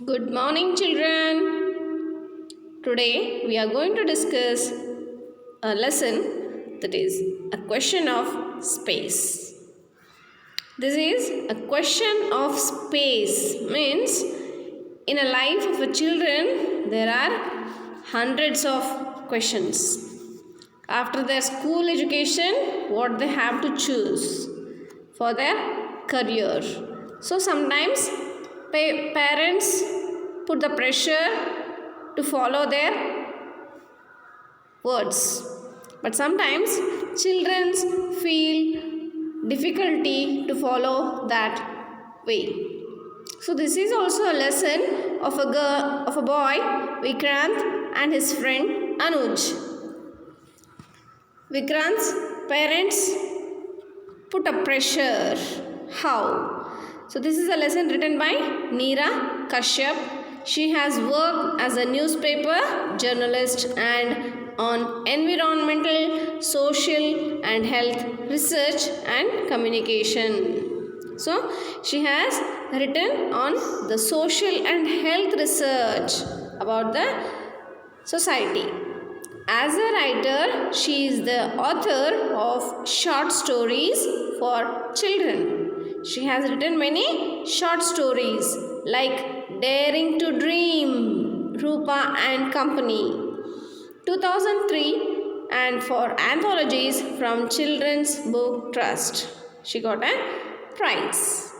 Good morning, children. Today we are going to discuss a lesson that is a question of space. This is a question of space, means in a life of a children there are hundreds of questions. After their school education, what they have to choose for their career. So sometimes parents put the pressure to follow their words, but sometimes children feel difficulty to follow that way. So this is also a lesson of a boy Vikrant and his friend Anuj. Vikrant's parents put a pressure. How? So this is a lesson written by Neera Kashyap. She has worked as a newspaper journalist and on environmental, social and health research and communication. So she has written on the social and health research about the society. As a writer, she is the author of short stories for children. She has written many short stories like Daring to Dream, Rupa and Company, 2003, and for anthologies from Children's Book Trust. She got a prize.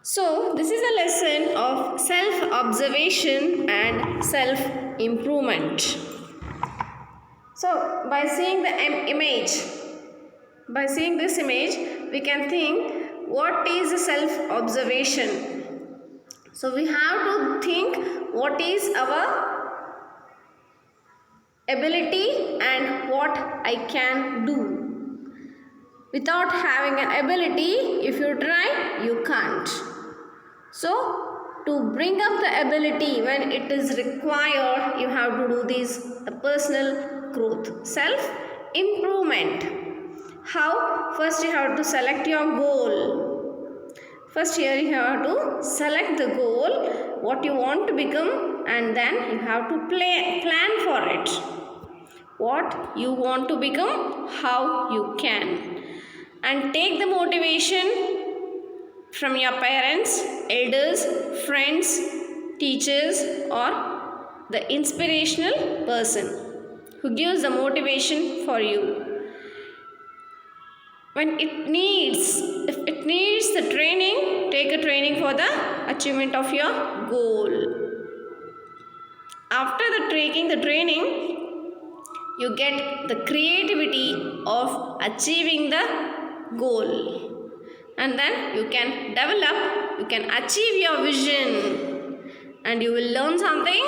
So, this is a lesson of self-observation and self-improvement. So, by seeing this image, we can think what is a self-observation. So, we have to think what is our ability and what I can do. Without having an ability, if you try, you can't. So, to bring up the ability when it is required, you have to do this, the personal growth, self-improvement. How? First you have to select your goal. First here you have to select the goal, what you want to become, and then you have to plan for it. What you want to become, how you can. And take the motivation from your parents, elders, friends, teachers, or the inspirational person who gives the motivation for you. If it needs the training, take a training for the achievement of your goal. After taking the training, you get the creativity of achieving the goal. And then you can develop, you can achieve your vision, and you will learn something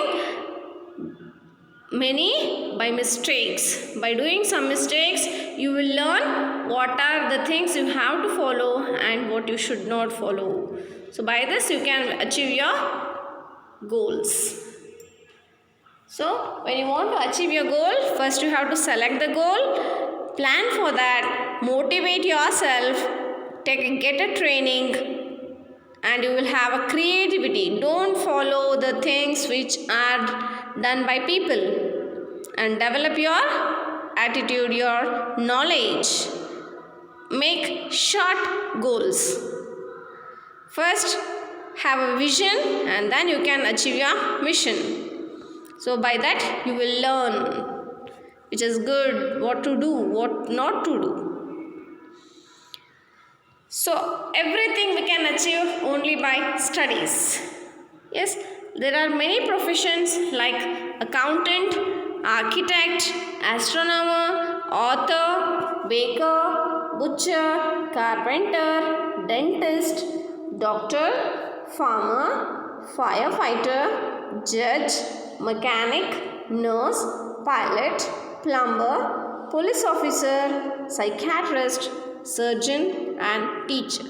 many by mistakes. By doing some mistakes, you will learn what are the things you have to follow and what you should not follow. So by this you can achieve your goals. So when you want to achieve your goal, first you have to select the goal, plan for that, motivate yourself, get a training, and you will have a creativity. Don't follow the things which are done by people, and develop your attitude, your knowledge. Make short goals. First have a vision, and then you can achieve your mission. So by that you will learn which is good, what to do, what not to do. So everything we can achieve only by studies. Yes, there are many professions like accountant, architect, astronomer, author, baker, butcher, carpenter, dentist, doctor, farmer, firefighter, judge, mechanic, nurse, pilot, plumber, police officer, psychiatrist, surgeon and teacher.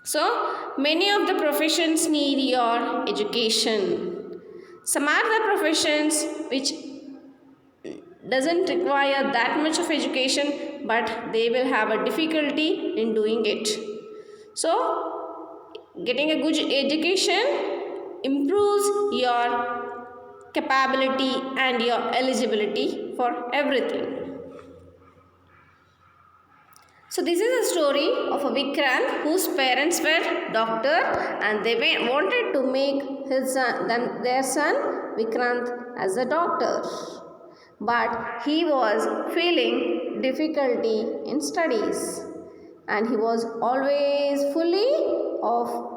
So many of the professions need your education. Some are the professions which doesn't require that much of education, but they will have a difficulty in doing it. So getting a good education improves your capability and your eligibility for everything. So this is a story of a Vikrant whose parents were doctor and they wanted to make their son Vikrant as a doctor. But he was feeling difficulty in studies and he was always fully of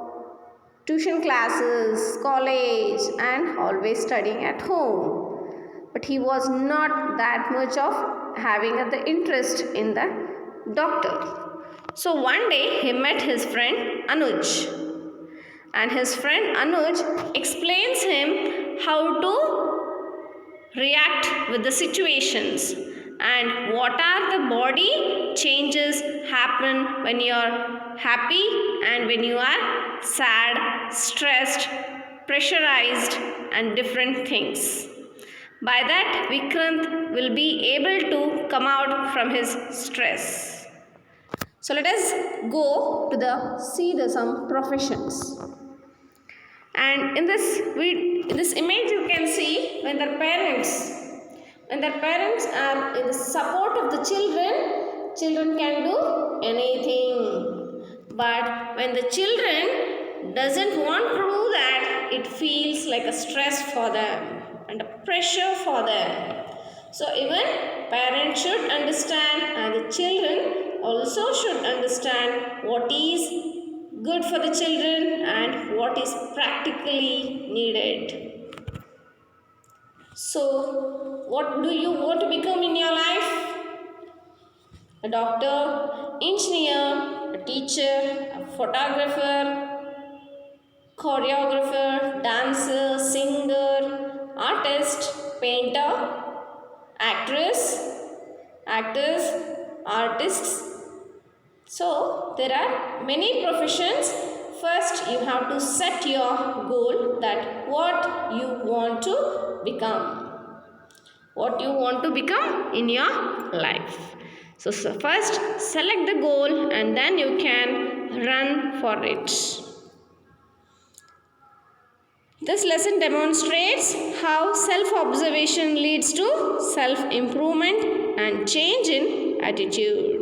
tuition classes, college and always studying at home. But he was not that much of having the interest in the doctor. So one day he met his friend Anuj and his friend Anuj explains him how to react with the situations and what are the body changes happen when you are happy and when you are sad, stressed, pressurized and different things. By that, Vikrant will be able to come out from his stress. So let us go to see some professions. And in this image you can see when their parents are in the support of the children can do anything. But when the children doesn't want to do that, it feels like a stress for them and a pressure for them. So even parents should understand and the children also should understand what is good for the children and what is practically needed. So what do you want to become in your life? A doctor, engineer, a teacher, a photographer, choreographer, dancer, singer, artist, painter, actors, artists. So there are many professions. First you have to set your goal that what you want to become. What you want to become in your life. So first select the goal and then you can run for it. This lesson demonstrates how self-observation leads to self-improvement and change in attitude.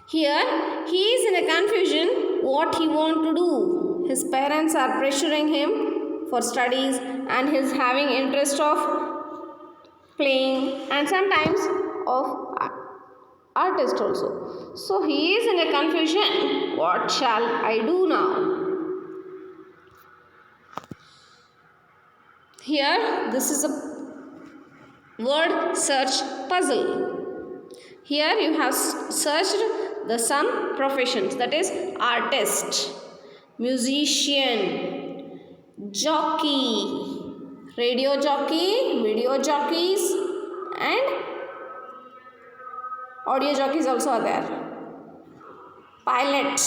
Here, he is in a confusion what he wants to do. His parents are pressuring him for studies and he is having interest of playing and sometimes of artist also. So, he is in a confusion. What shall I do now? Here, this is a word search puzzle. Here you have searched some professions, that is artist, musician, jockey, radio jockey, video jockeys and audio jockeys also are there. Pilot,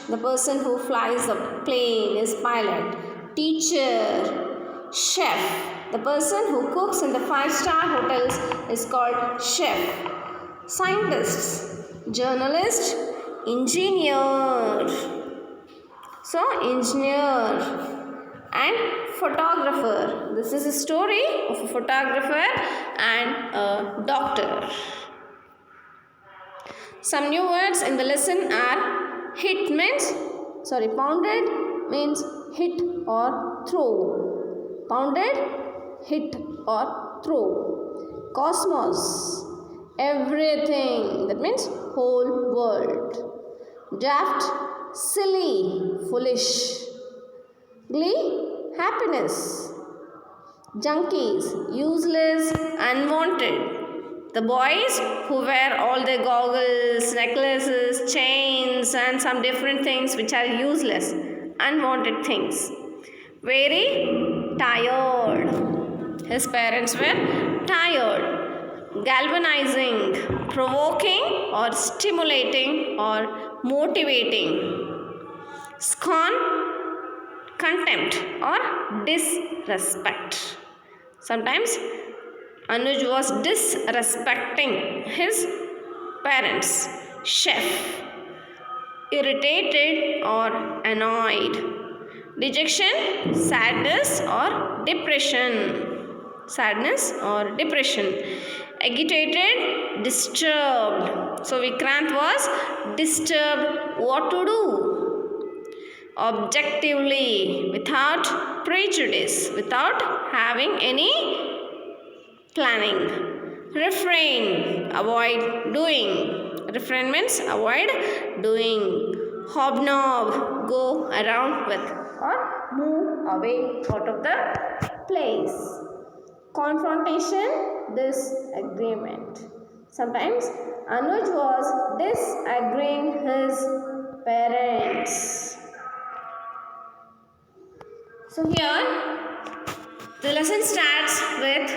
the person who flies the plane is pilot. Teacher, chef, the person who cooks in the 5-star hotels is called chef. Scientists, journalist, engineer. So engineer and photographer. This is a story of a photographer and a doctor. Some new words in the lesson are pounded means hit or throw. Pounded, hit or throw. Cosmos, everything, that means whole world. Daft, silly, foolish. Glee, happiness. Junkies, useless, unwanted. The boys who wear all the goggles, necklaces, chains and some different things which are useless, unwanted things. Very tired. His parents were tired. Galvanizing, provoking or stimulating or motivating. Scorn, contempt or disrespect. Sometimes Anuj was disrespecting his parents. Chef, irritated or annoyed. Dejection, sadness or depression. Sadness or depression. Agitated, disturbed. So Vikrant was disturbed. What to do? Objectively, without prejudice, without having any planning. Refrain, avoid doing. Refrain means avoid doing. Hobnob, go around with or move away out of the place. Confrontation, disagreement. Sometimes Anuj was disagreeing his parents. So here the lesson starts with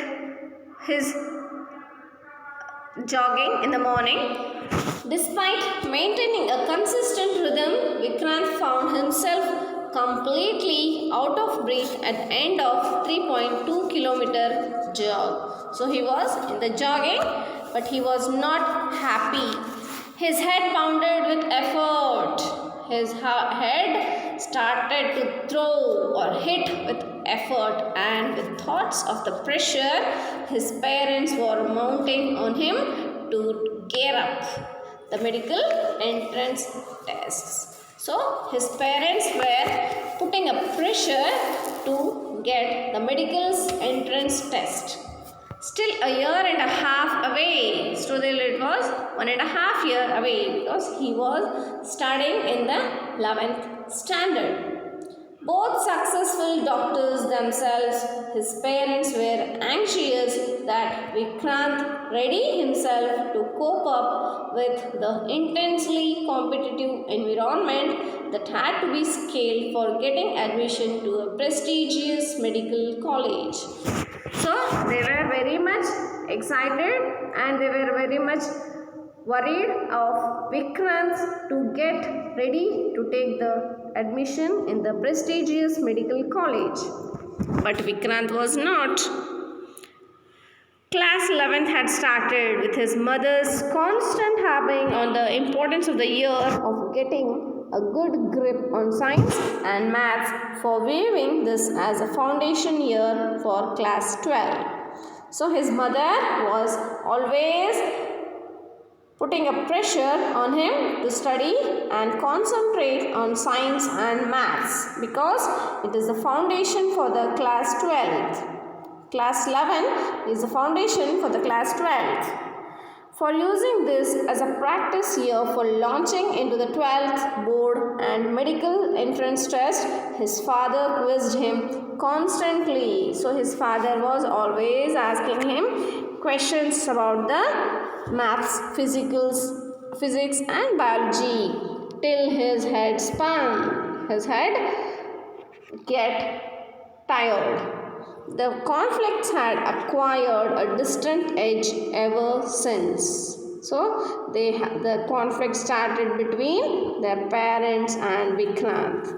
his jogging in the morning. Despite maintaining a consistent rhythm, Vikrant found himself completely out of breath at the end of 3.2 kilometer jog. So he was in the jogging, but he was not happy. His head pounded with effort. His head started to throw or hit with effort, and with thoughts of the pressure his parents were mounting on him to gear up the medical entrance tests. So his parents were putting a pressure to get the medical's entrance test. Still a year and a half away. Still it was 1.5 years away because he was studying in the 11th standard. Both successful doctors themselves, his parents were anxious that Vikrant ready himself to cope up with the intensely competitive environment that had to be scaled for getting admission to a prestigious medical college. So they were very much excited and they were very much worried of Vikrant to get ready to take the admission in the prestigious medical college. But Vikrant was not. Class 11th had started with his mother's constant harping on the importance of the year of getting a good grip on science and maths for viewing this as a foundation year for class 12. So his mother was always putting a pressure on him to study and concentrate on science and maths because it is the foundation for the class 12th. Class 11 is the foundation for the class 12th. For using this as a practice year for launching into the 12th board and medical entrance test, his father quizzed him constantly. So his father was always asking him questions about the maths, physics and biology till his head spun. His head get tired. The conflicts had acquired a distant edge ever since. So the conflict started between their parents and Vikrant.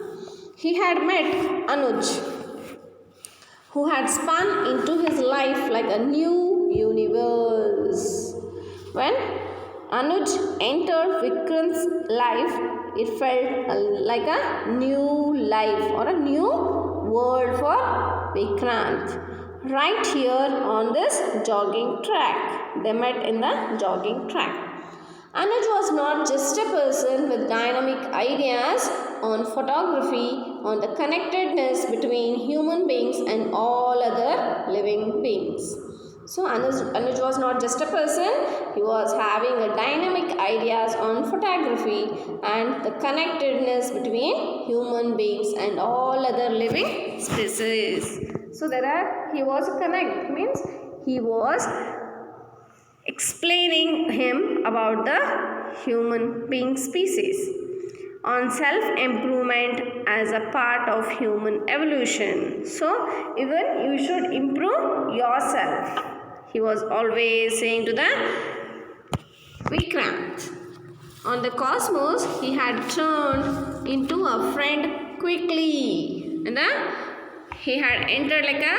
He had met Anuj, who had spun into his life like a new universe. When Anuj entered Vikrant's life, it felt like a new life or a new world for Vikrant. Right here on this jogging track. They met in the jogging track. Anuj was not just a person with dynamic ideas on photography, on the connectedness between human beings and all other living beings. So Anuj was not just a person, he was having a dynamic ideas on photography and the connectedness between human beings and all other living species. So he was a connect, means he was explaining him about the human being species on self-improvement as a part of human evolution. So even you should improve yourself. He was always saying to the Vikrant. On the cosmos, he had turned into a friend quickly. And he had entered like a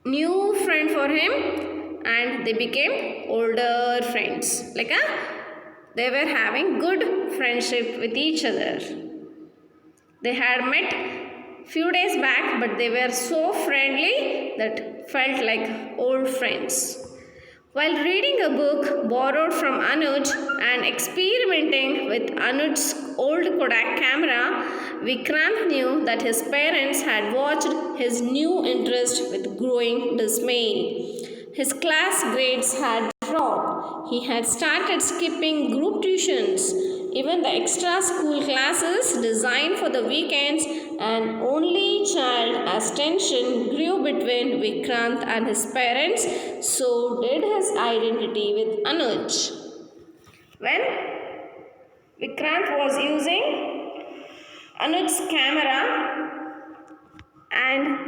new friend for him and they became older friends. They were having good friendship with each other. They had met few days back, but they were so friendly that felt like old friends. While reading a book borrowed from Anuj and experimenting with Anuj's old Kodak camera, Vikrant knew that his parents had watched his new interest with growing dismay. His class grades had dropped. He had started skipping group tuitions, even the extra school classes designed for the weekends. An only child, as tension grew between Vikrant and his parents, so did his identity with Anuj. When Vikrant was using Anuj's camera and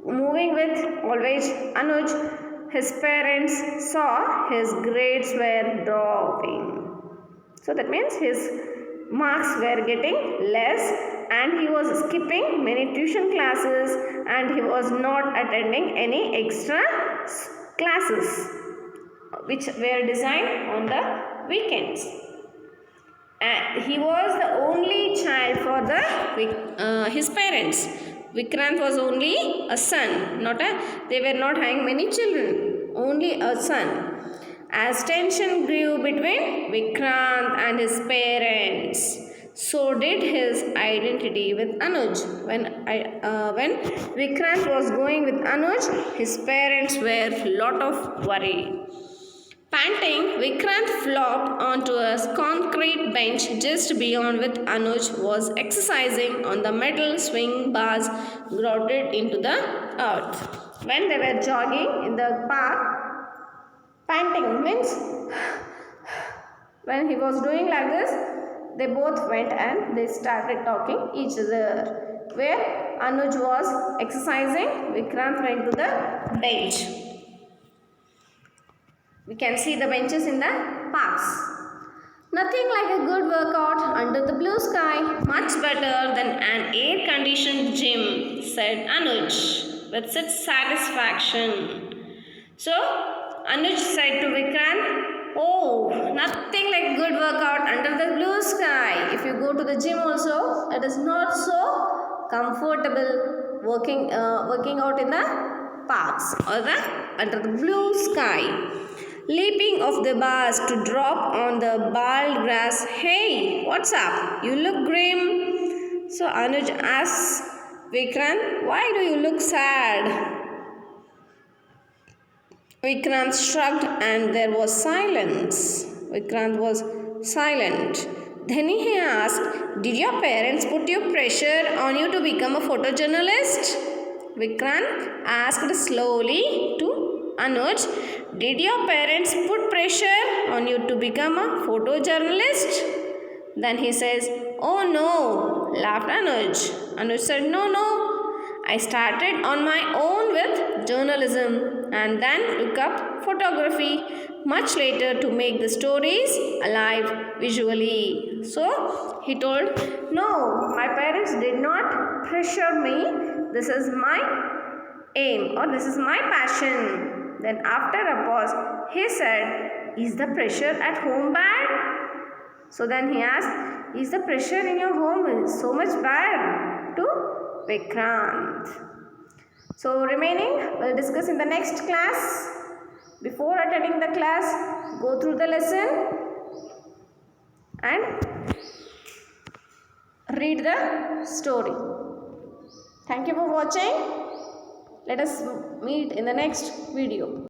moving with always Anuj, his parents saw his grades were dropping. So that means his marks were getting less and he was skipping many tuition classes and he was not attending any extra classes which were designed on the weekends. And he was the only child for his parents. Vikrant was only a son, they were not having many children, only a son. As tension grew between Vikrant and his parents, so did his identity with Anuj. When Vikrant was going with Anuj, his parents were lot of worry. Panting, Vikrant flopped onto a concrete bench just beyond with Anuj was exercising on the metal swing bars grouted into the earth. When they were jogging in the park, panting means when he was doing like this, they both went and they started talking each other. Where Anuj was exercising, Vikrant went to the bench. We can see the benches in the parks. Nothing like a good workout under the blue sky. Much better than an air-conditioned gym, said Anuj with such satisfaction. So, Anuj said to Vikrant, oh, nothing like good workout under the blue sky. If you go to the gym also, it is not so comfortable working out in the parks or under the blue sky. Leaping off the bars to drop on the bald grass. Hey, what's up? You look grim. So Anuj asks Vikrant, why do you look sad? Vikrant shrugged and there was silence. Vikrant was silent. Then he asked, did your parents put your pressure on you to become a photojournalist? Vikrant asked slowly to Anuj, did your parents put pressure on you to become a photojournalist? Then he says, oh no, laughed Anuj. Anuj said, no, I started on my own with journalism and then took up photography much later to make the stories alive visually. So he told, no, my parents did not pressure me. This is my aim or this is my passion. Then after a pause, he said, is the pressure at home bad? So then he asked, is the pressure in your home so much bad? To Vikrant. So remaining, we'll discuss in the next class. Before attending the class, go through the lesson and read the story. Thank you for watching. Let us meet in the next video.